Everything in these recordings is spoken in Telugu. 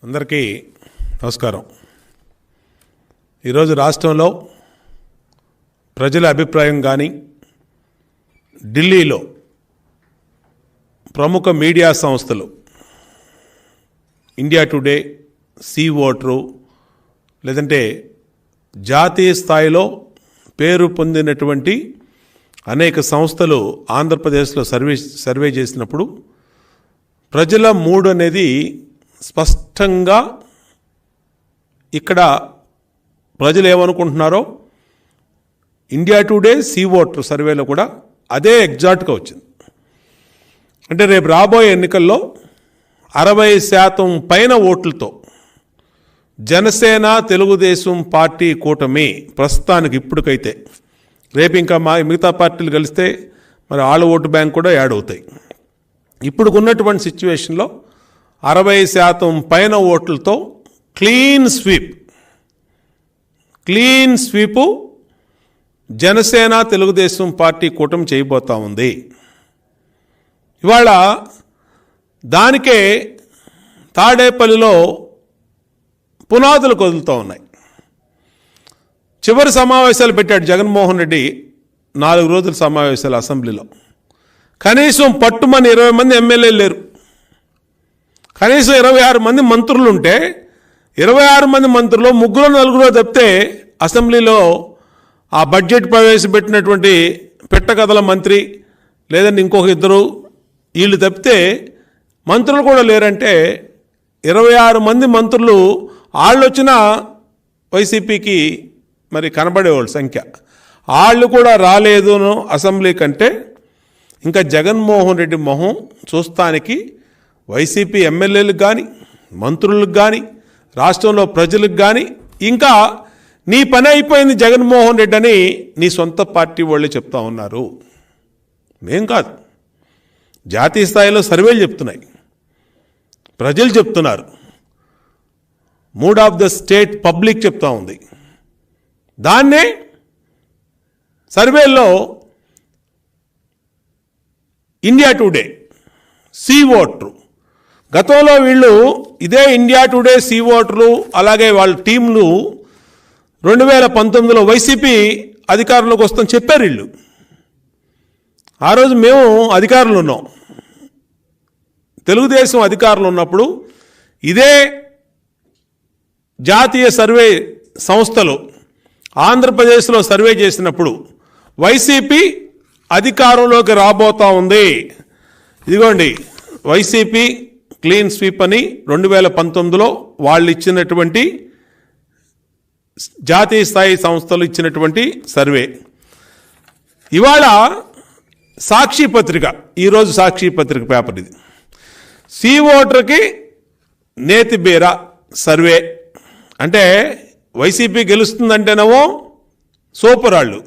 అందరికీ నమస్కారం. ఈరోజు రాష్ట్రంలో ప్రజల అభిప్రాయం కానీ ఢిల్లీలో ప్రముఖ మీడియా సంస్థలు ఇండియా టుడే, సీ ఓటరు, లేదంటే జాతీయ స్థాయిలో పేరు పొందినటువంటి అనేక సంస్థలు ఆంధ్రప్రదేశ్లో సర్వే చేసినప్పుడు ప్రజల మూడ్ అనేది స్పష్టంగా ఇక్కడ ప్రజలు ఏమనుకుంటున్నారో ఇండియా టుడే, సీ ఓటర్ సర్వేలో కూడా అదే ఎగ్జాక్ట్గా వచ్చింది. అంటే రేపు రాబోయే ఎన్నికల్లో 60% పైన ఓట్లతో జనసేన, తెలుగుదేశం పార్టీ కూటమి ప్రస్తుతానికి ఇప్పటికైతే, రేపు ఇంకా మిగతా పార్టీలు కలిస్తే మరి వాళ్ళ ఓటు బ్యాంక్ కూడా యాడ్ అవుతాయి. ఇప్పుడు ఉన్నటువంటి సిచ్యువేషన్లో 60% పైన ఓట్లతో క్లీన్ స్వీపు జనసేన, తెలుగుదేశం పార్టీ కూటమి చేయబోతా ఉంది. ఇవాళ దానికే తాడేపల్లిలో పునాదులు కదులుతూ ఉన్నాయి. చివరి సమావేశాలు పెట్టాడు జగన్మోహన్ రెడ్డి, 4 రోజుల సమావేశాలు అసెంబ్లీలో. కనీసం పట్టుమని 20 మంది ఎమ్మెల్యేలు లేరు. కనీసం 26 మంది మంత్రులు ఉంటే 26 మంది మంత్రులు 3-4 తప్పితే అసెంబ్లీలో ఆ బడ్జెట్ ప్రవేశపెట్టినటువంటి పెట్టకథల మంత్రి లేదంటే ఇంకొక 2 వీళ్ళు తప్పితే మంత్రులు కూడా లేరంటే 26 మంది మంత్రులు వాళ్ళు వచ్చిన వైసీపీకి మరి కనబడేవాళ్ళు సంఖ్య. వాళ్ళు కూడా రాలేదు అసెంబ్లీ కంటే ఇంకా జగన్మోహన్ రెడ్డి మొహం చూస్తానికి వైసీపీ ఎమ్మెల్యేలకు కానీ, మంత్రులకు కానీ, రాష్ట్రంలో ప్రజలకు కానీ ఇంకా నీ పని అయిపోయింది జగన్మోహన్ రెడ్డి అని నీ సొంత పార్టీ వాళ్ళే చెప్తా ఉన్నారు. మేం కాదు, జాతీయ స్థాయిలో సర్వేలు చెప్తున్నాయి, ప్రజలు చెప్తున్నారు, mood of the state public చెప్తా ఉంది. దాన్నే సర్వేల్లో ఇండియా టుడే, సీ ఓటరు, గతంలో వీళ్ళు ఇదే ఇండియా టుడే, సీ ఓటర్లు అలాగే వాళ్ళ టీంలు 2019లో వైసీపీ అధికారంలోకి వస్తామని చెప్పారు వీళ్ళు. ఆ రోజు మేము అధికారంలో ఉన్నాం. తెలుగుదేశం అధికారంలో ఉన్నప్పుడు ఇదే జాతీయ సర్వే సంస్థలు ఆంధ్రప్రదేశ్లో సర్వే చేసినప్పుడు వైసీపీ అధికారంలోకి రాబోతా ఉంది. ఇదిగోండి వైసీపీ క్లీన్ స్వీప్ అని 2019లో వాళ్ళు ఇచ్చినటువంటి జాతీయ స్థాయి సంస్థలు ఇచ్చినటువంటి సర్వే. ఇవాళ సాక్షి పత్రిక, ఈరోజు సాక్షి పత్రిక పేపర్ ఇది, సీ ఓటర్కి నేతిబీర సర్వే. అంటే వైసీపీ గెలుస్తుందంటేనేమో సూపరాళ్ళు,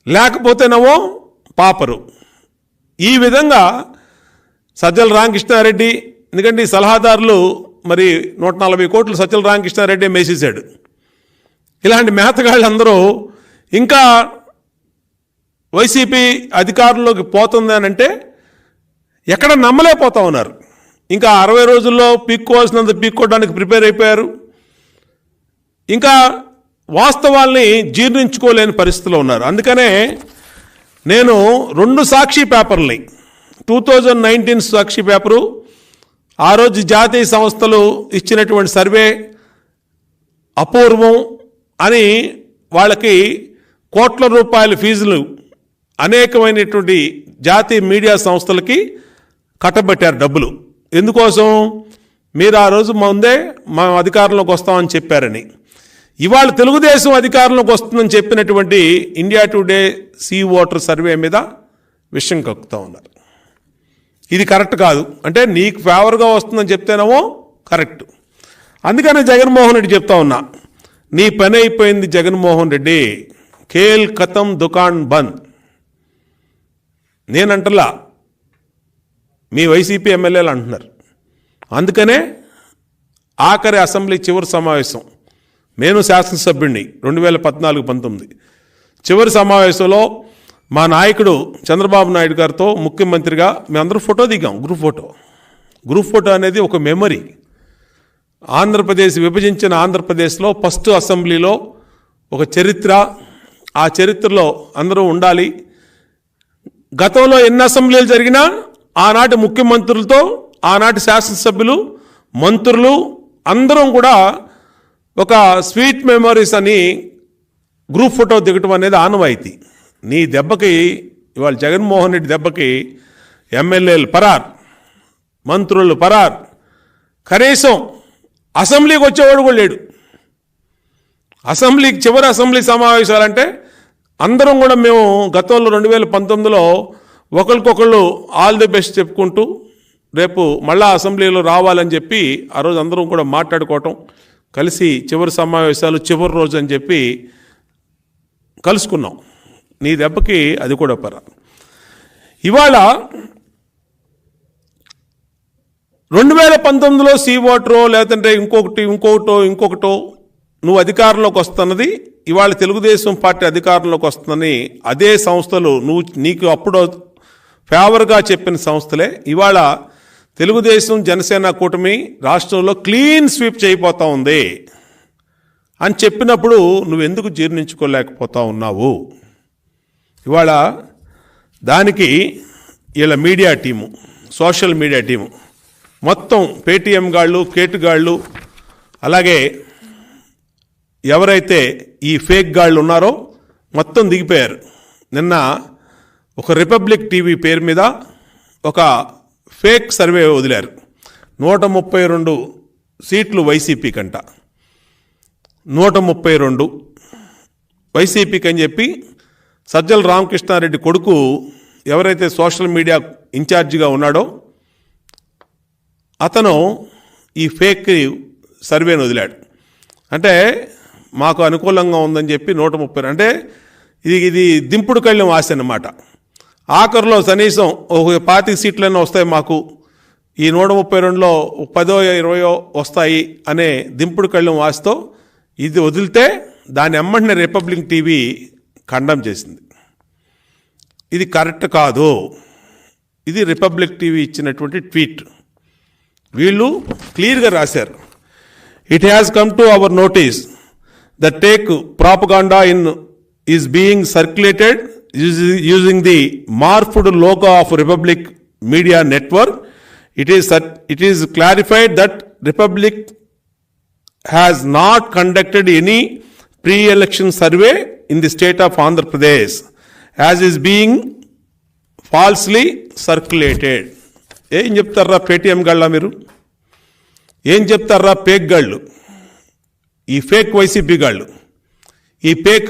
లేకపోతేనేమో పాపరు. ఈ విధంగా సజ్జల రామకృష్ణారెడ్డి, ఎందుకంటే ఈ సలహాదారులు మరి 140 కోట్లు సజ్జల రామకృష్ణారెడ్డి మేసేశాడు. ఇలాంటి మేతగాళ్ళందరూ ఇంకా వైసీపీ అధికారంలోకి పోతుంది అని అంటే ఎక్కడ నమ్మలేకపోతా ఉన్నారు. ఇంకా 60 రోజుల్లో పీక్కోవాల్సినంత పీక్కోవడానికి ప్రిపేర్ అయిపోయారు. ఇంకా వాస్తవాల్ని జీర్ణించుకోలేని పరిస్థితిలో ఉన్నారు. అందుకనే నేను 2 సాక్షి పేపర్ని, 2019 సాక్షి పేపరు, ఆ రోజు జాతీయ సంస్థలు ఇచ్చినటువంటి సర్వే అపూర్వం అని వాళ్ళకి కోట్ల రూపాయల ఫీజులు అనేకమైనటువంటి జాతీయ మీడియా సంస్థలకి కట్టబెట్టారు డబ్బులు. ఎందుకోసం? మీరు ఆ రోజు ముందే మా అధికారంలోకి వస్తామని చెప్పారని. ఇవాళ తెలుగుదేశం అధికారంలోకి వస్తుందని చెప్పినటువంటి India today, C voter survey మీద విషయం కక్కుతూ ఉన్నారు. ఇది కరెక్ట్ కాదు. అంటే నీకు ఫేవర్గా వస్తుందని చెప్తేనేమో కరెక్ట్. అందుకనే జగన్మోహన్ రెడ్డి చెప్తా ఉన్నా, నీ పని అయిపోయింది జగన్మోహన్ రెడ్డి, ఖేల్ ఖతం దుకాన్ బంద్. నేనంటలా, మీ వైసీపీ ఎమ్మెల్యేలు అంటున్నారు. అందుకనే ఆఖరి అసెంబ్లీ చివరి సమావేశం, నేను శాసనసభ్యుడిని 2014-19 చివరి సమావేశంలో మా నాయకుడు చంద్రబాబు నాయుడు గారితో ముఖ్యమంత్రిగా మేమందరూ ఫోటో దిగాం. గ్రూప్ ఫోటో అనేది ఒక మెమరీ. ఆంధ్రప్రదేశ్ విభజించిన ఆంధ్రప్రదేశ్లో ఫస్ట్ అసెంబ్లీలో ఒక చరిత్ర, ఆ చరిత్రలో అందరూ ఉండాలి. గతంలో ఎన్ని అసెంబ్లీలు జరిగినా ఆనాటి ముఖ్యమంత్రులతో ఆనాటి శాసనసభ్యులు, మంత్రులు అందరం కూడా ఒక స్వీట్ మెమరీస్ అని గ్రూప్ ఫోటో దిగటం అనేది ఆనవాయితీ. నీ దెబ్బకి ఇవాళ జగన్మోహన్ రెడ్డి దెబ్బకి ఎమ్మెల్యేలు పరార్, మంత్రులు పరార్, కనీసం అసెంబ్లీకి వచ్చేవాడు కూడా లేడు. అసెంబ్లీకి చివరి అసెంబ్లీ సమావేశాలంటే అందరం కూడా మేము గతంలో 2019లో ఒకరికొకళ్ళు ఆల్ ది బెస్ట్ చెప్పుకుంటూ రేపు మళ్ళా అసెంబ్లీలో రావాలని చెప్పి ఆ రోజు అందరం కూడా మాట్లాడుకోవటం, కలిసి చివరి సమావేశాలు చివరి రోజు అని చెప్పి కలుసుకున్నాం. నీ దెబ్బకి అది కూడా పరా. ఇవాళ 2019లో సీ వాటరో లేదంటే ఇంకొకటో నువ్వు అధికారంలోకి వస్తున్నది, ఇవాళ తెలుగుదేశం పార్టీ అధికారంలోకి వస్తుందని అదే సంస్థలు నీకు అప్పుడు ఫేవర్గా చెప్పిన సంస్థలే ఇవాళ తెలుగుదేశం జనసేన కూటమి రాష్ట్రంలో క్లీన్ స్వీప్ చేయబోతా ఉంది అని చెప్పినప్పుడు నువ్వెందుకు జీర్ణించుకోలేకపోతా ఉన్నావు? ఇవాళ దానికి వీళ్ళ media team, social media team మొత్తం పేటీఎం గాళ్ళు, కేటుగాళ్ళు, అలాగే ఎవరైతే ఈ ఫేక్ గాళ్ళు ఉన్నారో మొత్తం దిగిపోయారు. నిన్న ఒక రిపబ్లిక్ టీవీ పేరు మీద ఒక ఫేక్ సర్వే వదిలారు. 132 సీట్లు వైసీపీకి అంట, 132 వైసీపీకి అని చెప్పి సజ్జల రామకృష్ణారెడ్డి కొడుకు ఎవరైతే సోషల్ మీడియా ఇన్ఛార్జిగా ఉన్నాడో అతను ఈ ఫేక్ సర్వేను వదిలాడు. అంటే మాకు అనుకూలంగా ఉందని చెప్పి 130, అంటే ఇది దింపుడు కళ్ళెం ఆశ అన్నమాట. ఆఖరిలో కనీసం ఒక 25 సీట్లైనా వస్తాయి మాకు, ఈ 132లో 10 20 వస్తాయి అనే దింపుడు కళ్ళెం ఆశతో ఇది వదిలితే దాని ఎమ్మంటే రిపబ్లిక్ టీవీ ఖండం చేసింది. ఇది కరెక్ట్ కాదు, ఇది రిపబ్లిక్ టీవీ ఇచ్చినటువంటి ట్వీట్. వీళ్ళు క్లియర్గా రాశారు, it has come to our notice that take propaganda is being circulated using the morphed logo of Republic Media Network. It is clarified that Republic has not conducted any pre-election survey in the state of Andhra Pradesh, as is being falsely circulated. ఏం చెప్తారా పేటీఎం గాళ్ళ మీరు? ఏం చెప్తారా పేక్ గాళ్ళు? ఈ ఫేక్ వైసీపీ గాళ్ళు, ఈ ఫేక్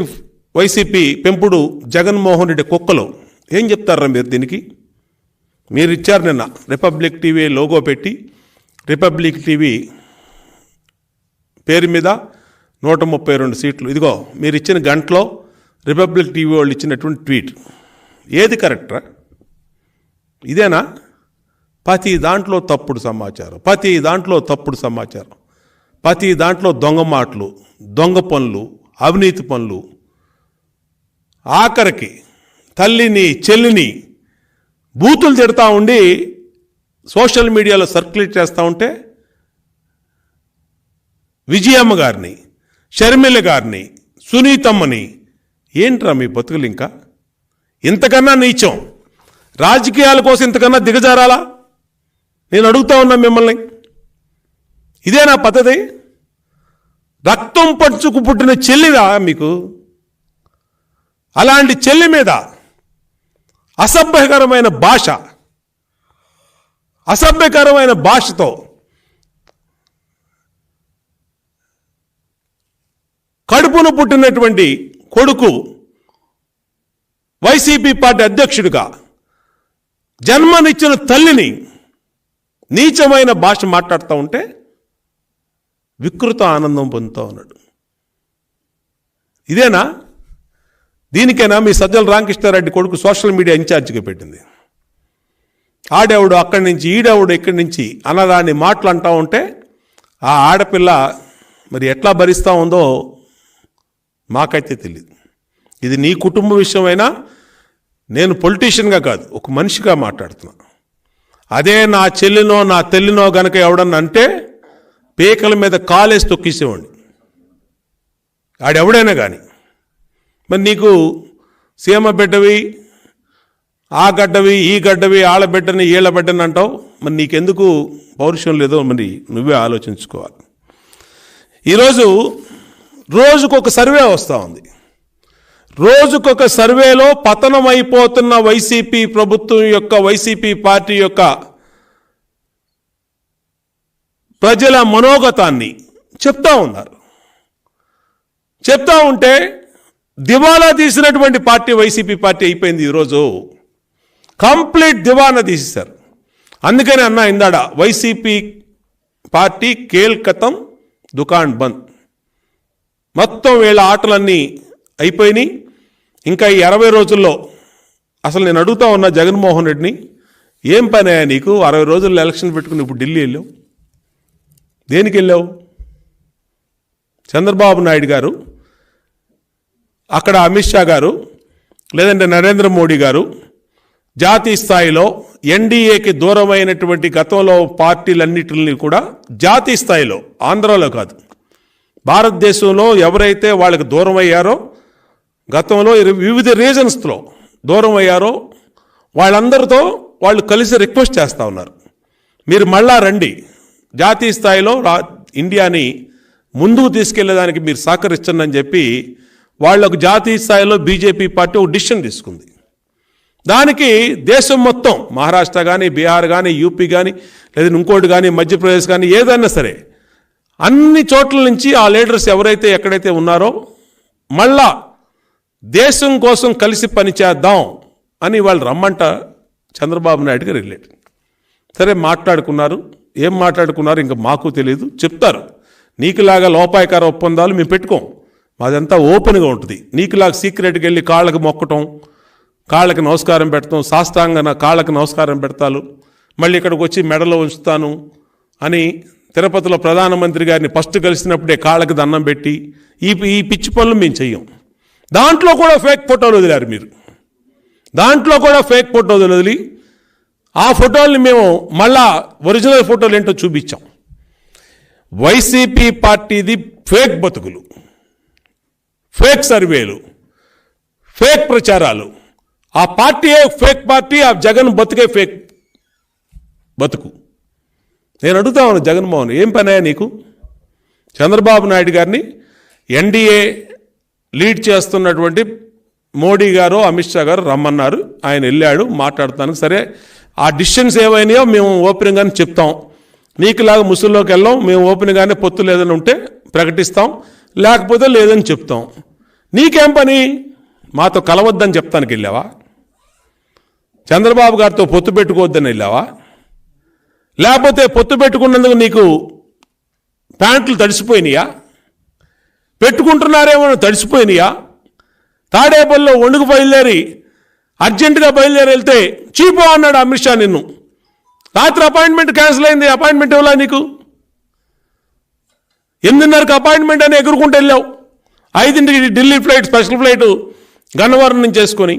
వైసీపీ పెంపుడు జగన్మోహన్ రెడ్డి కుక్కలు ఏం చెప్తారా మీరు దీనికి? మీరు ఇచ్చారు నిన్న రిపబ్లిక్ టీవీ లోగో పెట్టి, రిపబ్లిక్ టీవీ పేరు మీద 132 సీట్లు. ఇదిగో మీరు ఇచ్చిన గంటలో రిపబ్లిక్ టీవీ వాళ్ళు ఇచ్చినటువంటి ట్వీట్. ఏది కరెక్టరా? ఇదేనా? ప్రతి దాంట్లో తప్పుడు సమాచారం, ప్రతి దాంట్లో దొంగ మాటలు, దొంగ పనులు, అవినీతి పనులు, ఆఖరికి తల్లిని చెల్లిని బూతులు తిడతా ఉండి సోషల్ మీడియాలో సర్క్యులేట్ చేస్తూ ఉంటే విజయమ్మ గారిని, షర్మిల గారిని, సునీతమ్మని, ఏంట్రా మీ బతుకులు? ఇంకా ఇంతకన్నా నీచం రాజకీయాల కోసం ఇంతకన్నా దిగజారాలా? నేను అడుగుతా ఉన్నా మిమ్మల్ని, ఇదేనా పద్ధతి? రక్తం పంచుకు పుట్టిన చెల్లిరా మీకు? అలాంటి చెల్లి మీద అసభ్యకరమైన భాషతో కడుపును పుట్టినటువంటి కొడుకు వైసీపీ పార్టీ అధ్యక్షుడిగా జన్మనిచ్చిన తల్లిని నీచమైన భాష మాట్లాడుతూ ఉంటే వికృత ఆనందం పొందుతూ ఉన్నాడు. ఇదేనా? దీనికైనా మీ సజ్జల రామకృష్ణారెడ్డి కొడుకు సోషల్ మీడియా ఇన్ఛార్జిగా పెట్టింది? ఆడేవుడు అక్కడి నుంచి, ఈడేవుడు ఇక్కడి నుంచి అన్నదాన్ని మాటలు అంటూ ఉంటే ఆ ఆడపిల్ల మరి ఎట్లా భరిస్తూ ఉందో మాకైతే తెలియదు. ఇది నీ కుటుంబ విషయమైనా నేను పొలిటీషియన్గా కాదు, ఒక మనిషిగా మాట్లాడుతున్నా. అదే నా చెల్లినో నా తల్లినో గనక ఎవడన్నా అంటే పేకల మీద కాలేసి తొక్కేసేవాడిని, ఆడెవడైనా కానీ. మరి నీకు సీమ బిడ్డవి, ఆ గడ్డవి, ఈ గడ్డవి, ఆళ్ళ బిడ్డని, ఈళ్ళ బిడ్డని అంటావు. మరి నీకెందుకు పౌరుషం లేదో మరి నువ్వే ఆలోచించుకోవాలి. ఈరోజు రోజుకొక సర్వే వస్తూ ఉంది. రోజుకొక సర్వేలో పతనమైపోతున్న వైసీపీ ప్రభుత్వం యొక్క, వైసీపీ పార్టీ యొక్క ప్రజల మనోగతాన్ని చెప్తా ఉన్నారు. చెప్తా ఉంటే దివాలా తీసినటువంటి పార్టీ వైసీపీ పార్టీ అయిపోయింది. ఈరోజు కంప్లీట్ దివాలా తీసేశారు. అందుకని అన్నా ఇందాడ, వైసీపీ పార్టీ కేల్ ఖతం, దుకాన్ బంద్. మొత్తం వీళ్ళ ఆటలన్నీ అయిపోయినాయి. ఇంకా ఈ 60 రోజుల్లో అసలు నేను అడుగుతా ఉన్నా జగన్మోహన్ రెడ్డిని, ఏం పని అయ్యా నీకు? 60 రోజుల్లో ఎలక్షన్ పెట్టుకుని ఇప్పుడు ఢిల్లీ వెళ్ళావు, దేనికి వెళ్ళావు? చంద్రబాబు నాయుడు గారు, అక్కడ అమిత్ షా గారు, లేదంటే నరేంద్ర మోడీ గారు జాతీయ స్థాయిలో ఎన్డీఏకి దూరమైనటువంటి గతంలో పార్టీలన్నిటిని కూడా జాతీయ స్థాయిలో, ఆంధ్రాలో కాదు, భారతదేశంలో ఎవరైతే వాళ్ళకి దూరం అయ్యారో, గతంలో వివిధ రీజన్స్లో దూరం అయ్యారో వాళ్ళందరితో వాళ్ళు కలిసి రిక్వెస్ట్ చేస్తూ ఉన్నారు, మీరు మళ్ళా రండి, జాతీయ స్థాయిలో ఇండియాని ముందుకు తీసుకెళ్లేదానికి మీరు సహకరించండి అని చెప్పి వాళ్లకు జాతీయ స్థాయిలో బీజేపీ పార్టీ ఒక డిసిషన్ తీసుకుంది. దానికి దేశం మొత్తం, మహారాష్ట్ర కానీ, బీహార్ కానీ, యూపీ కానీ, లేదా ఇంకోటి కానీ, మధ్యప్రదేశ్ కానీ, ఏదైనా సరే అన్ని చోట్ల నుంచి ఆ లీడర్స్ ఎవరైతే ఎక్కడైతే ఉన్నారో మళ్ళా దేశం కోసం కలిసి పనిచేద్దాం అని వాళ్ళు రమ్మంట చంద్రబాబు నాయుడు గారు రిలేట్. సరే మాట్లాడుకున్నారు. ఏం మాట్లాడుకున్నారు ఇంకా మాకు తెలియదు, చెప్తారు. నీకులాగా లోపాయకార ఒప్పందాలు మేము పెట్టుకోం, మాదంతా ఓపెన్గా ఉంటుంది. నీకులాగా సీక్రెట్కి వెళ్ళి కాళ్ళకి మొక్కటం, కాళ్ళకి నమస్కారం పెడతాం, సాష్టాంగన కాళ్ళకి నమస్కారం పెడతాను, మళ్ళీ ఇక్కడికి వచ్చి మెడలో ఉంచుతాను అని తిరుపతిలో ప్రధానమంత్రి గారిని ఫస్ట్ కలిసినప్పుడే కాళ్ళకి దండం పెట్టి ఈ పిచ్చి పనులు మేము చెయ్యం. దాంట్లో కూడా ఫేక్ ఫోటోలు వదిలారు మీరు. దాంట్లో కూడా ఫేక్ ఫోటోలు వదిలి ఆ ఫోటోల్ని మేము మళ్ళా ఒరిజినల్ ఫోటోలు ఏంటో చూపించాం. వైసీపీ పార్టీది ఫేక్ బతుకులు, ఫేక్ సర్వేలు, ఫేక్ ప్రచారాలు. ఆ పార్టీయే ఫేక్ పార్టీ, ఆ జగన్ బతుకే ఫేక్ బతుకు. నేను అడుగుతా ఉన్నాను జగన్మోహన్, ఏం పని అయ్యా నీకు? చంద్రబాబు నాయుడు గారిని ఎన్డీఏ లీడ్ చేస్తున్నటువంటి మోడీ గారు, అమిత్ షా గారు రమ్మన్నారు. ఆయన వెళ్ళాడు, మాట్లాడుతాను. సరే, ఆ డిసిషన్స్ ఏమైనాయో మేము ఓపెన్గానే చెప్తాం. నీకులాగా ముసుల్లోకి వెళ్ళాం, మేము ఓపెన్గానే పొత్తు లేదని ఉంటే ప్రకటిస్తాం, లేకపోతే లేదని చెప్తాం. నీకేం పని? మాతో కలవద్దని చెప్తానికి వెళ్ళావా? చంద్రబాబు గారితో పొత్తు పెట్టుకోవద్దని వెళ్ళావా? లేకపోతే పొత్తు పెట్టుకున్నందుకు నీకు ప్యాంట్లు తడిసిపోయినాయా? పెట్టుకుంటున్నారేమో తడిసిపోయినాయా? తాడేపల్లిలో ఒండుకు బయలుదేరి అర్జెంటుగా బయలుదేరి వెళ్తే చీపో అన్నాడు అమిత్ షా నిన్ను. రాత్రి అపాయింట్మెంట్ క్యాన్సిల్ అయింది, అపాయింట్మెంట్ ఇవ్వలా నీకు? 8:30కి అపాయింట్మెంట్ అని ఎగురుకుంటూ వెళ్ళావు. 5ంటికి Delhi flight, special flight Gannavaram నుంచి చేసుకొని,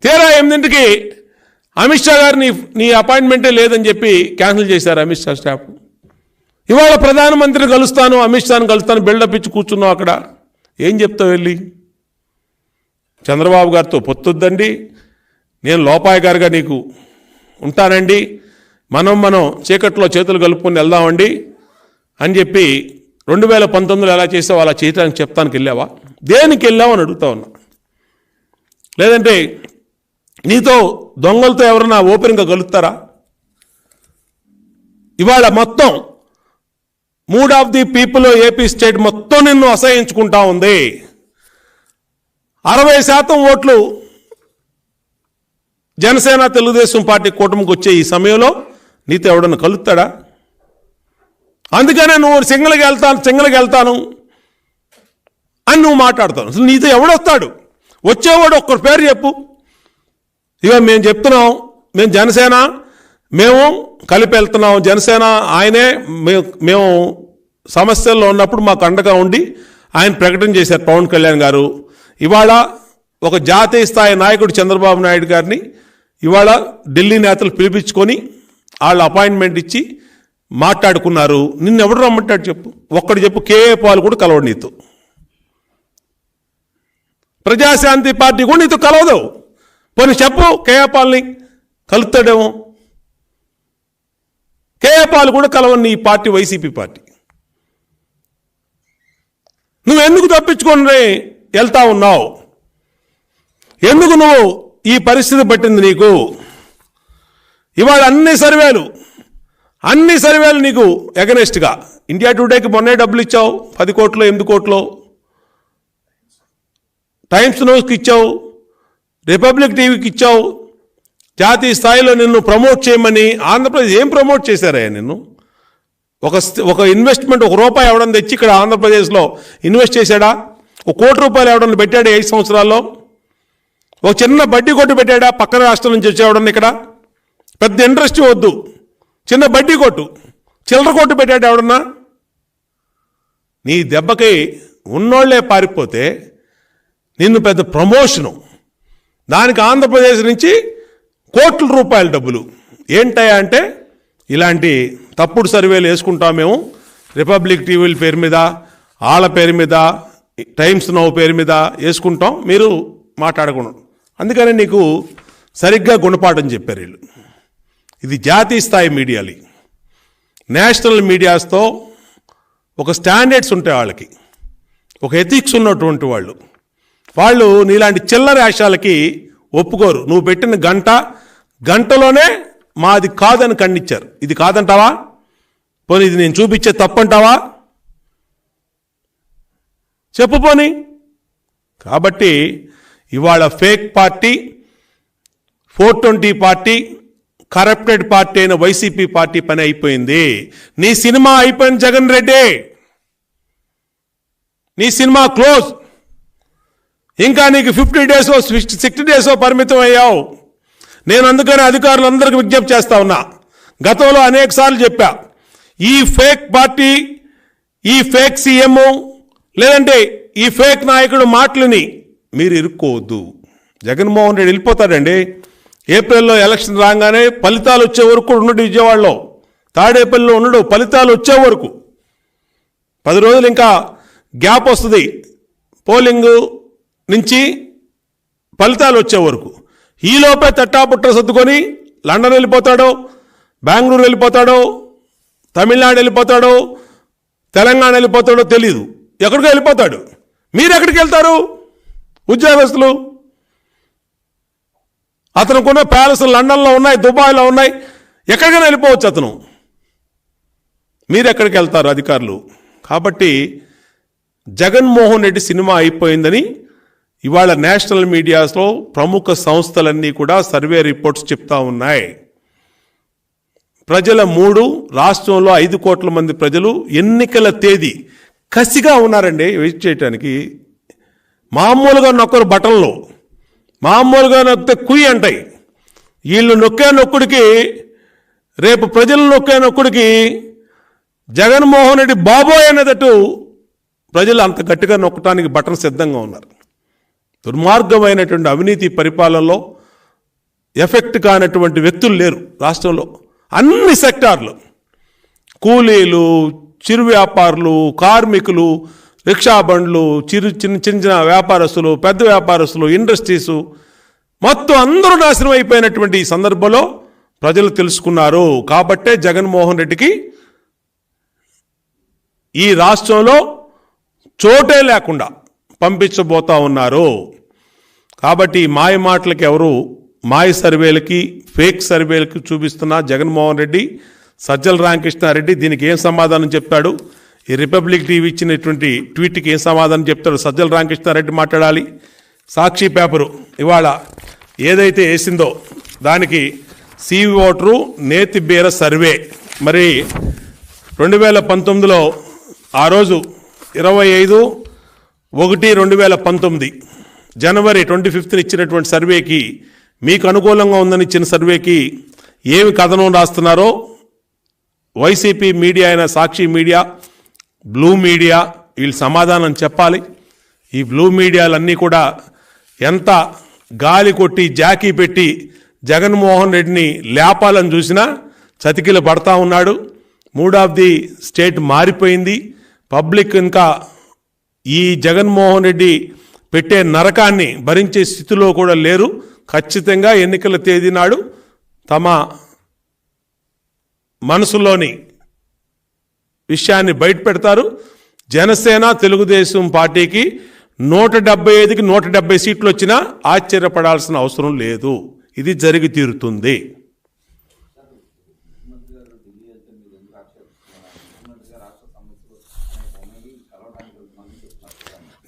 తీరా 8ంటికి అమిత్ షా గారు నీ అపాయింట్మెంటే లేదని చెప్పి క్యాన్సిల్ చేశారు అమిత్ షా స్టాఫ్. ఇవాళ ప్రధానమంత్రిని కలుస్తాను, అమిత్ షాను కలుస్తాను బిల్డప్ ఇచ్చి కూర్చున్నావు అక్కడ. ఏం చెప్తావు వెళ్ళి? చంద్రబాబు గారితో పొత్తొద్దండి, నేను లోపాయకారిగా నీకు ఉంటానండి, మనం చీకట్లో చేతులు కలుపుకొని వెళ్దామండి అని చెప్పి 2019లో ఎలా చేసావు అలా చేయడానికి చెప్తానికి వెళ్ళావా? దేనికి వెళ్ళావు అని అడుగుతా ఉన్నా. లేదంటే నీతో దొంగలతో ఎవరన్నా ఓపెన్గా కలుస్తారా? ఇవాళ మొత్తం 3 పీపుల్ ఏపీ స్టేట్ మొత్తం నిన్ను అసహించుకుంటా ఉంది. 60% ఓట్లు జనసేన తెలుగుదేశం పార్టీ కూటమికి వచ్చే ఈ సమయంలో నీతో ఎవడన్నా కలుస్తాడా? అందుకనే నువ్వు సింగల్కి వెళ్తాను అని నువ్వు మాట్లాడతావు. అసలు నీతో ఎవడొస్తాడు? వచ్చేవాడు ఒక్కరి పేరు చెప్పు. ఇక మేము చెప్తున్నాం, మేము జనసేన, మేము కలిపి వెళ్తున్నాం. జనసేన ఆయనే, మేము సమస్యల్లో ఉన్నప్పుడు మాకు అండగా ఉండి ఆయన ప్రకటన చేశారు పవన్ కళ్యాణ్ గారు. ఇవాళ ఒక జాతీయ స్థాయి నాయకుడు చంద్రబాబు నాయుడు గారిని ఇవాళ ఢిల్లీ నేతలు పిలిపించుకొని వాళ్ళ అపాయింట్మెంట్ ఇచ్చి మాట్లాడుకున్నారు. నిన్నెవడు రమ్మంటాడు చెప్పు? ఒక్కడు చెప్పు. కేఏ పాల్ కూడా కలవడు నీతో. ప్రజాశాంతి పార్టీ కూడా నీతో కలవదు. పోనీ చెప్పు, కేఏ పాల్ని కలుస్తాడేమో. కేఏ పాల్ కూడా కలవని నీ పార్టీ వైసీపీ పార్టీ. నువ్వెందుకు తప్పించుకొని వెళ్తా ఉన్నావు? ఎందుకు నువ్వు ఈ పరిస్థితి పట్టింది నీకు? ఇవాళ అన్ని సర్వేలు నీకు ఎగనెస్ట్గా. ఇండియా టుడేకి మొన్నే డబ్బులు ఇచ్చావు, 10 కోట్లు 8 కోట్లు. టైమ్స్ న్యూస్కి ఇచ్చావు, రిపబ్లిక్ టీవీకి ఇచ్చావు. జాతీయ స్థాయిలో నిన్ను ప్రమోట్ చేయమని ఆంధ్రప్రదేశ్ ఏం ప్రమోట్ చేశారయ్యా నిన్ను? ఒక ఇన్వెస్ట్మెంట్, ₹1 ఎవడన్నా తెచ్చి ఇక్కడ ఆంధ్రప్రదేశ్లో ఇన్వెస్ట్ చేశాడా? ₹1 కోటి ఎవడన్నా పెట్టాడా 5 సంవత్సరాల్లో? ఒక చిన్న బడ్డీ కొట్టు పెట్టాడా పక్కన రాష్ట్రం నుంచి వచ్చేవాడన్నా? ఇక్కడ పెద్ద ఇండస్ట్రీ వద్దు, చిన్న బడ్డీ కొట్టు, చిల్లర కొట్టు పెట్టాడు ఎవడన్నా? నీ దెబ్బకి ఉన్నోళ్లే పారిపోతే నిన్ను పెద్ద ప్రమోషను, దానికి ఆంధ్రప్రదేశ్ నుంచి కోట్ల రూపాయల డబ్బులు. ఏంటయ్యా అంటే, ఇలాంటి తప్పుడు సర్వేలు వేసుకుంటాం మేము, రిపబ్లిక్ టీవీల పేరు మీద, వాళ్ళ పేరు మీద, టైమ్స్ నౌ పేరు మీద వేసుకుంటాం, మీరు మాట్లాడకూడదు. అందుకని నీకు సరిగ్గా గుణపాఠం చెప్పారు వీళ్ళు. ఇది జాతీయ స్థాయి మీడియాలు. నేషనల్ మీడియాస్తో ఒక స్టాండర్డ్స్ ఉంటాయి వాళ్ళకి, ఒక ఎథిక్స్ ఉన్నటువంటి వాళ్ళు నీలాంటి చిల్లర యాశాలకి ఒప్పుకోరు. నువ్వు పెట్టిన గంటలోనే మాది కాదని ఖండించారు. ఇది కాదంటావా? పోనీ ఇది నేను చూపించే తప్పంటావా? చెప్పు పోనీ. కాబట్టి ఇవాళ fake party, 420 party, corrupted party అయిన వైసీపీ పార్టీ పని అయిపోయింది. నీ సినిమా అయిపోయింది జగన్ రెడ్డి, నీ సినిమా క్లోజ్. ఇంకా నీకు 50 డేసో 60 డేసో పరిమితం అయ్యావు. నేను అందుకని అధికారులందరికీ విజ్ఞప్తి చేస్తా ఉన్నా, గతంలో అనేక సార్లు చెప్పా, ఈ ఫేక్ పార్టీ, ఈ ఫేక్ సీఎం, లేదంటే ఈ ఫేక్ నాయకుడు మాటలని మీరు ఇరుక్కోవద్దు. జగన్మోహన్ రెడ్డి వెళ్ళిపోతాడండి. ఏప్రిల్లో ఎలక్షన్ రాగానే ఫలితాలు వచ్చే వరకు ఉండడు విజయవాడలో, తాడేపల్లిలో ఉండడు. ఫలితాలు వచ్చే వరకు 10 రోజులు ఇంకా గ్యాప్ వస్తుంది పోలింగ్ నుంచి ఫలితాలు వచ్చే వరకు. ఈలోపే తట్టాపుట్ట సర్దుకొని లండన్ వెళ్ళిపోతాడో, బెంగళూరు వెళ్ళిపోతాడో, తమిళనాడు వెళ్ళిపోతాడో, తెలంగాణ వెళ్ళిపోతాడో తెలీదు. ఎక్కడికో వెళ్ళిపోతాడు. మీరు ఎక్కడికి వెళ్తారు? ఉద్యోగస్తులు. అతనుకున్న ప్యాలెస్ లండన్లో ఉన్నాయి, దుబాయ్లో ఉన్నాయి, ఎక్కడికైనా వెళ్ళిపోవచ్చు అతను. మీరు ఎక్కడికి వెళ్తారు అధికారులు? కాబట్టి జగన్మోహన్ రెడ్డి సినిమా అయిపోయిందని ఇవాళ నేషనల్ మీడియాస్లో ప్రముఖ సంస్థలన్నీ కూడా సర్వే రిపోర్ట్స్ చెప్తా ఉన్నాయి. ప్రజల రాష్ట్రంలో 5 కోట్ల మంది ప్రజలు ఎన్నికల తేదీ కసిగా ఉన్నారండి వెయిట్ చేయటానికి. మామూలుగా నొక్కరు బటన్లో, మామూలుగా నొక్కితే కుయ్యి అంటాయి. వీళ్ళు నొక్కుడికి, రేపు ప్రజలు నొక్కుడికి జగన్మోహన్ రెడ్డి బాబోయ్ అనేటట్టు ప్రజలు అంత గట్టిగా నొక్కడానికి బటన్ సిద్ధంగా ఉన్నారు. దుర్మార్గమైనటువంటి అవినీతి పరిపాలనలో ఎఫెక్ట్ కానటువంటి వ్యక్తులు లేరు రాష్ట్రంలో. అన్ని సెక్టార్లు, కూలీలు, చిరు వ్యాపారులు, కార్మికులు, రిక్షా బండ్లు, చిన్న వ్యాపారస్తులు, పెద్ద వ్యాపారస్తులు, ఇండస్ట్రీసు మొత్తం అందరూ నాశనం అయిపోయినటువంటి ఈ సందర్భంలో ప్రజలు తెలుసుకున్నారు. కాబట్టే జగన్మోహన్ రెడ్డికి ఈ రాష్ట్రంలో చోటే లేకుండా పంపించబోతా ఉన్నారు. కాబట్టి మాయ మాటలకి ఎవరు, మాయ సర్వేలకి, ఫేక్ సర్వేలకి చూపిస్తున్న జగన్మోహన్ రెడ్డి, సజ్జల రామకృష్ణారెడ్డి దీనికి ఏం సమాధానం చెప్తాడు? ఈ రిపబ్లిక్ టీవీ ఇచ్చినటువంటి ట్వీట్కి ఏం సమాధానం చెప్తాడు? సజ్జల రామకృష్ణారెడ్డి మాట్లాడాలి. సాక్షి పేపరు ఇవాళ ఏదైతే వేసిందో దానికి సివి ఓటరు నేతి బీర సర్వే, మరి 2019లో ఆ రోజు 25/1/2019 జనవరి 25న ఇచ్చినటువంటి సర్వేకి, మీకు అనుకూలంగా ఉందని ఇచ్చిన సర్వేకి ఏమి కథనం రాస్తున్నారో వైసీపీ మీడియా అయిన సాక్షి మీడియా, బ్లూ మీడియా వీళ్ళు సమాధానం చెప్పాలి. ఈ బ్లూ మీడియాలన్నీ కూడా ఎంత గాలి కొట్టి జాకీ పెట్టి జగన్మోహన్ రెడ్డిని లేపాలని చూసినా చతికిలు పడతా ఉన్నాడు. మూడ్ ఆఫ్ ది స్టేట్ మారిపోయింది. పబ్లిక్ ఇంకా ఈ జగన్మోహన్ రెడ్డి పెట్టే నరకాన్ని భరించే స్థితిలో కూడా లేరు. ఖచ్చితంగా ఎన్నికల తేదీ నాడు తమ మనసులోని విషయాన్ని బయట పెడతారు. జనసేన తెలుగుదేశం పార్టీకి 175కి 170 సీట్లు వచ్చినా ఆశ్చర్యపడాల్సిన అవసరం లేదు. ఇది జరిగి తీరుతుంది.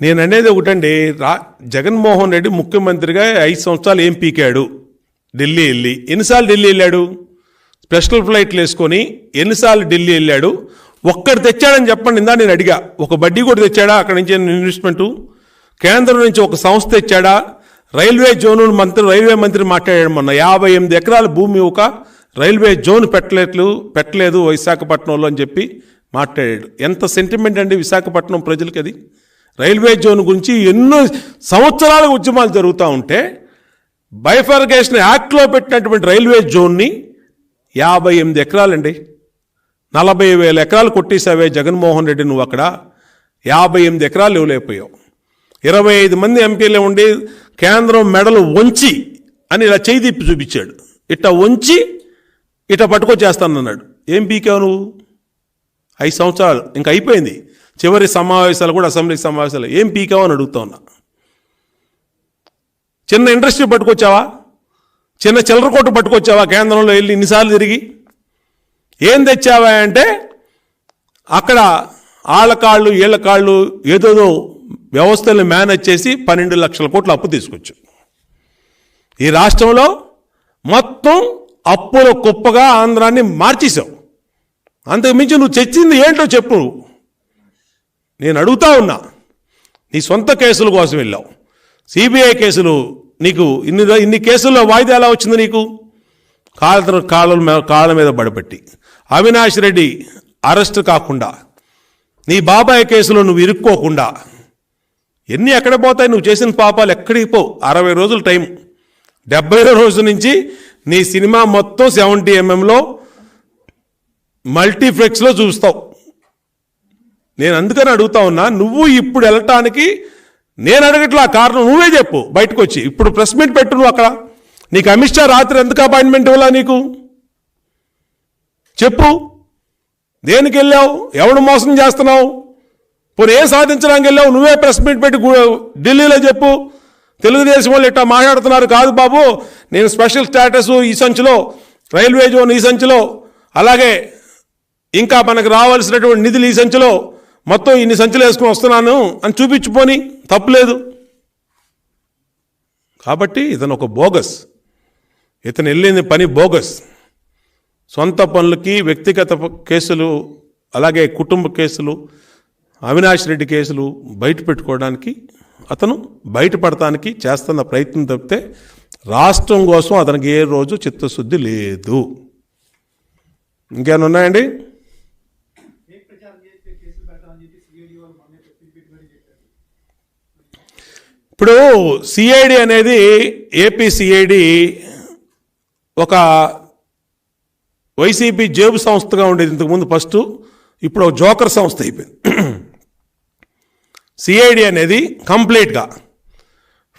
నేను అనేది ఒకటండి, జగన్మోహన్ రెడ్డి ముఖ్యమంత్రిగా 5 సంవత్సరాలు ఏం పీకాడు? ఢిల్లీ వెళ్ళి ఎన్నిసార్లు ఢిల్లీ వెళ్ళాడు? స్పెషల్ ఫ్లైట్లు వేసుకొని ఎన్నిసార్లు ఢిల్లీ వెళ్ళాడు? ఒక్కడు తెచ్చాడని చెప్పండి. ఇందా నేను అడిగా, ఒక బడ్డీ కూడా తెచ్చాడా? అక్కడి నుంచి ఇన్వెస్ట్మెంటు కేంద్రం నుంచి ఒక సంస్థ తెచ్చాడా? రైల్వే జోను రైల్వే మంత్రి మాట్లాడాడు మొన్న, 58 ఎకరాల భూమి ఒక రైల్వే జోన్ పెట్టలేదు విశాఖపట్నంలో అని చెప్పి మాట్లాడాడు. ఎంత సెంటిమెంట్ అండి విశాఖపట్నం ప్రజలకి అది. రైల్వే జోన్ గురించి ఎన్నో సంవత్సరాల ఉద్యమాలు జరుగుతూ ఉంటే బైఫర్గేషన్ యాక్ట్లో పెట్టినటువంటి రైల్వే జోన్ని 58 ఎకరాలండి, 40,000 ఎకరాలు కొట్టేసావే జగన్మోహన్ రెడ్డి. నువ్వు అక్కడ 58 ఎకరాలు ఇవ్వలేకపోయావు. 25 మంది ఎంపీలు ఉండి కేంద్రం మెడలు వంచి అని ఇలా చేయి తిప్పి చూపించాడు. ఇట్లా వంచి ఇట్లా పట్టుకొచ్చేస్తానన్నాడు. ఏం పీకావు నువ్వు? 5 సంవత్సరాలు ఇంకా అయిపోయింది. చివరి సమావేశాలు కూడా అసెంబ్లీ సమావేశాలు ఏం పీకావు అని అడుగుతా ఉన్నా. చిన్న ఇండస్ట్రీ పట్టుకొచ్చావా? చిన్న చిల్లర కొట్టు పట్టుకొచ్చావా? కేంద్రంలో వెళ్ళి ఇన్నిసార్లు తిరిగి ఏం తెచ్చావా అంటే అక్కడ ఆళ్ళ కాళ్ళు వీళ్ళ కాళ్ళు ఏదోదో వ్యవస్థల్ని మేనేజ్ చేసి 12 లక్షల కోట్ల అప్పు తీసుకొచ్చు. ఈ రాష్ట్రంలో మొత్తం అప్పుల కుప్పగా ఆంధ్రాన్ని మార్చేశావు. అంతకుమించి నువ్వు తెచ్చింది ఏంటో చెప్పు. నేను అడుగుతా ఉన్నా. నీ సొంత కేసుల కోసం వెళ్ళావు. సిబిఐ కేసులు నీకు ఇన్ని కేసుల్లో వాయిదా ఎలా వచ్చింది నీకు? కాళ్ళ మీద పడబెట్టి అవినాష్ రెడ్డి అరెస్ట్ కాకుండా, నీ బాబాయ్ కేసులో నువ్వు ఇరుక్కోకుండా ఎన్ని ఎక్కడ పోతాయి? నువ్వు చేసిన పాపాలు ఎక్కడికి పోవు. 60 రోజులు టైం, 70 రోజు నుంచి నీ సినిమా మొత్తం 70mm మల్టీప్లెక్స్లో చూస్తావు. నేను అందుకని అడుగుతా ఉన్నా, నువ్వు ఇప్పుడు వెళ్ళటానికి నేను అడగట్లా, కారణం నువ్వే చెప్పు బయటకు వచ్చి. ఇప్పుడు ప్రెస్ మీట్ పెట్టు నువ్వు అక్కడ. నీకు అమిత్ షా రాత్రి ఎందుకు అపాయింట్మెంట్ ఇవ్వాలా? నీకు చెప్పు, దేనికి వెళ్ళావు? ఎవడు మోసం చేస్తున్నావు? పోనీ ఏం సాధించడానికి వెళ్ళావు? నువ్వే ప్రెస్ మీట్ పెట్టి ఢిల్లీలో చెప్పు. తెలుగుదేశం వాళ్ళు ఇట్లా మాట్లాడుతున్నారు, కాదు బాబు నేను స్పెషల్ స్టేటస్ ఈ సంచిలో, రైల్వే జోన్ ఈ సంచిలో, అలాగే ఇంకా మనకు రావాల్సినటువంటి నిధులు ఈ సంచిలో, మొత్తం ఇన్ని సంచులు వేసుకుని వస్తున్నాను అని చూపించుపోని తప్పులేదు. కాబట్టి ఇతను ఒక బోగస్, ఇతను వెళ్ళింది పని బోగస్. సొంత పనులకి వ్యక్తిగత కేసులు, అలాగే కుటుంబ కేసులు, అవినాష్ రెడ్డి కేసులు బయట పెట్టుకోవడానికి, అతను బయటపడటానికి చేస్తున్న ప్రయత్నం తప్పితే రాష్ట్రం కోసం అతనికి ఏ రోజు చిత్తశుద్ధి లేదు. ఇంకేమైనా ఉన్నాయండి? ఇప్పుడు సిఐడి అనేది, ఏపీ సిఐడి ఒక వైసీపీ జేబు సంస్థగా ఉండేది ఇంతకుముందు ఫస్ట్. ఇప్పుడు ఒక జోకర్ సంస్థ అయిపోయింది. సిఐడి అనేది కంప్లీట్గా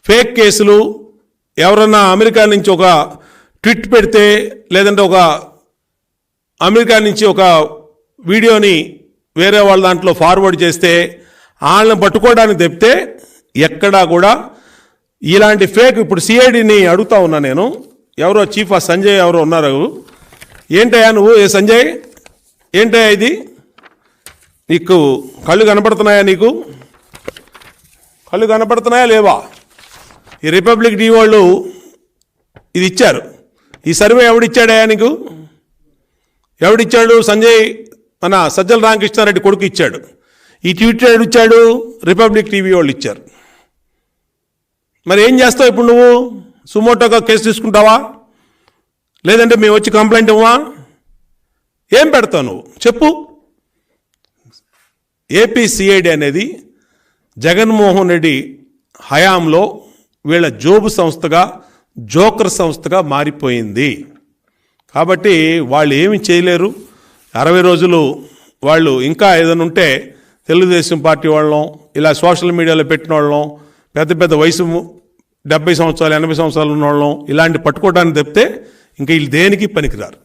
ఫేక్ కేసులు, ఎవరన్నా అమెరికా నుంచి ఒక ట్వీట్ పెడితే, లేదంటే ఒక అమెరికా నుంచి ఒక వీడియోని వేరే వాళ్ళ దాంట్లో ఫార్వర్డ్ చేస్తే వాళ్ళని పట్టుకోవడానికి తెప్పితే ఎక్కడా కూడా ఇలాంటి ఫేక్. ఇప్పుడు సిఐడిని అడుగుతా ఉన్నా నేను, ఎవరో చీఫ్ సంజయ్ ఎవరో ఉన్నారు, ఏంటయ్యా నువ్వు, ఏ సంజయ్ ఏంటయ్యా ఇది, నీకు కళ్ళు కనపడుతున్నాయా? నీకు కళ్ళు కనపడుతున్నాయా లేవా? ఈ రిపబ్లిక్ టీ వాళ్ళు ఇది ఇచ్చారు. ఈ సర్వే ఎవడిచ్చాడయా నీకు? ఎవడిచ్చాడు? సంజయ్ మన సజ్జల రామకృష్ణారెడ్డి కొడుకు ఇచ్చాడు. ఈ ట్వీట్ ఎవడిచ్చాడు? రిపబ్లిక్ టీవీ వాళ్ళు ఇచ్చారు. మరి ఏం చేస్తావు ఇప్పుడు నువ్వు? సుమోటోగా కేసు తీసుకుంటావా? లేదంటే మేము వచ్చి కంప్లైంట్ ఇవ్వమా? ఏం పెడతావు నువ్వు చెప్పు. ఏపీ సిఐడి అనేది జగన్మోహన్ రెడ్డి హయాంలో వీళ్ళ జోబు సంస్థగా, జోకర్ సంస్థగా మారిపోయింది. కాబట్టి వాళ్ళు ఏమి చేయలేరు. 60 రోజులు వాళ్ళు ఇంకా ఏదైనా ఉంటే తెలుగుదేశం పార్టీ వాళ్ళం, ఇలా సోషల్ మీడియాలో పెట్టిన వాళ్ళం, పెద్ద పెద్ద వయసు 70 సంవత్సరాలు 80 సంవత్సరాలు ఉన్న వాళ్ళం ఇలాంటి పట్టుకోవడానికి తప్పితే ఇంకా వీళ్ళు దేనికి పనికిరారు.